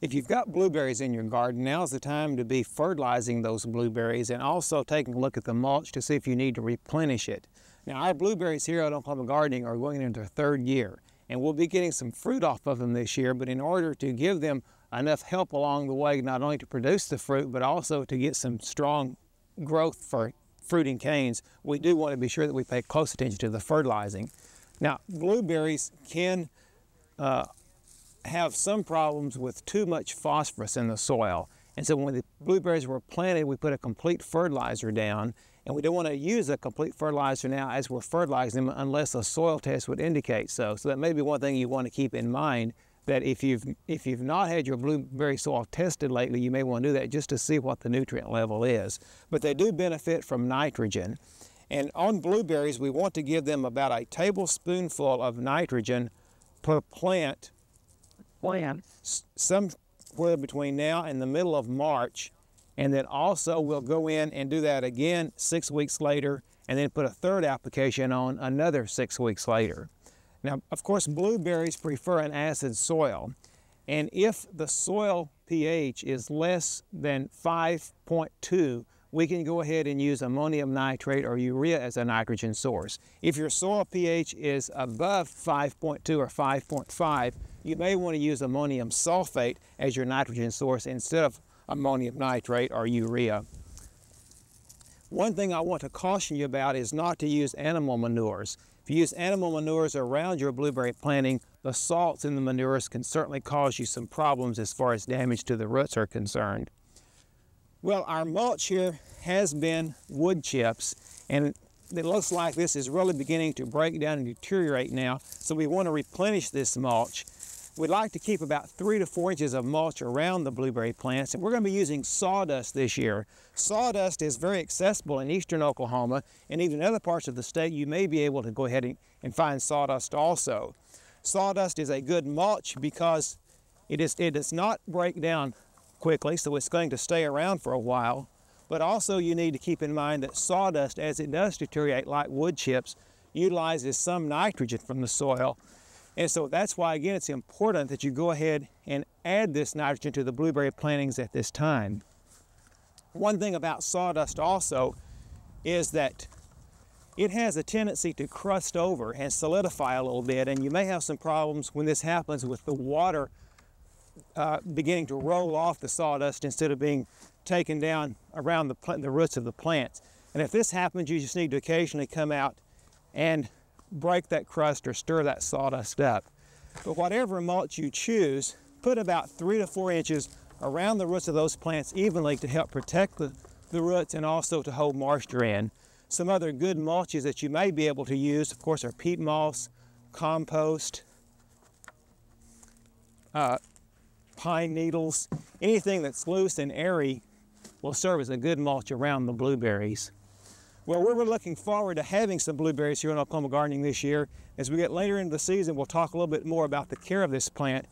If you've got blueberries in your garden, now's the time to be fertilizing those blueberries and also taking a look at the mulch to see if you need to replenish it. Now, our blueberries here at Oklahoma Gardening are going into their third year, and we'll be getting some fruit off of them this year, but in order to give them enough help along the way, not only to produce the fruit, but also to get some strong growth for fruiting canes, we do want to be sure that we pay close attention to the fertilizing. Now, blueberries can have some problems with too much phosphorus in the soil. And so when the blueberries were planted, we put a complete fertilizer down, and we don't want to use a complete fertilizer now as we're fertilizing them unless a soil test would indicate so. So that may be one thing you want to keep in mind, that if you've not had your blueberry soil tested lately, you may want to do that just to see what the nutrient level is. But they do benefit from nitrogen. And on blueberries, we want to give them about a tablespoonful of nitrogen per plant somewhere between now and the middle of March, and then also we'll go in and do that again 6 weeks later, and then put a third application on another 6 weeks later. Now, of course, blueberries prefer an acid soil, and if the soil pH is less than 5.2, we can go ahead and use ammonium nitrate or urea as a nitrogen source. If your soil pH is above 5.2 or 5.5, you may want to use ammonium sulfate as your nitrogen source instead of ammonium nitrate or urea. One thing I want to caution you about is not to use animal manures. If you use animal manures around your blueberry planting, the salts in the manures can certainly cause you some problems as far as damage to the roots are concerned. Well, our mulch here has been wood chips, and it looks like this is really beginning to break down and deteriorate now, so we want to replenish this mulch. We'd like to keep about 3 to 4 inches of mulch around the blueberry plants, and we're going to be using sawdust this year. Sawdust is very accessible in eastern Oklahoma, and even in other parts of the state you may be able to go ahead and find sawdust also. Sawdust is a good mulch because it does not break down quickly, so it's going to stay around for a while. But also you need to keep in mind that sawdust, as it does deteriorate like wood chips, utilizes some nitrogen from the soil. And so that's why, again, it's important that you go ahead and add this nitrogen to the blueberry plantings at this time. One thing about sawdust also is that it has a tendency to crust over and solidify a little bit, and you may have some problems when this happens with the water beginning to roll off the sawdust instead of being taken down around the roots of the plants. And if this happens, you just need to occasionally come out and break that crust or stir that sawdust up. But whatever mulch you choose, put about 3 to 4 inches around the roots of those plants evenly to help protect the roots and also to hold moisture in. Some other good mulches that you may be able to use, of course, are peat moss, compost, pine needles. Anything that's loose and airy will serve as a good mulch around the blueberries. Well, we're looking forward to having some blueberries here in Oklahoma Gardening this year. As we get later into the season, we'll talk a little bit more about the care of this plant.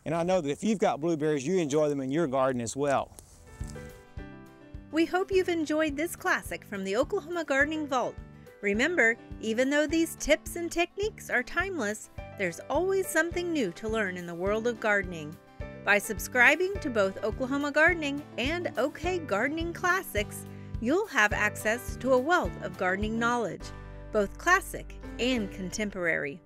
And I know that if you've got blueberries, you enjoy them in your garden as well. We hope you've enjoyed this classic from the Oklahoma Gardening Vault. Remember, even though these tips and techniques are timeless, there's always something new to learn in the world of gardening. By subscribing to both Oklahoma Gardening and OK Gardening Classics, you'll have access to a wealth of gardening knowledge, both classic and contemporary.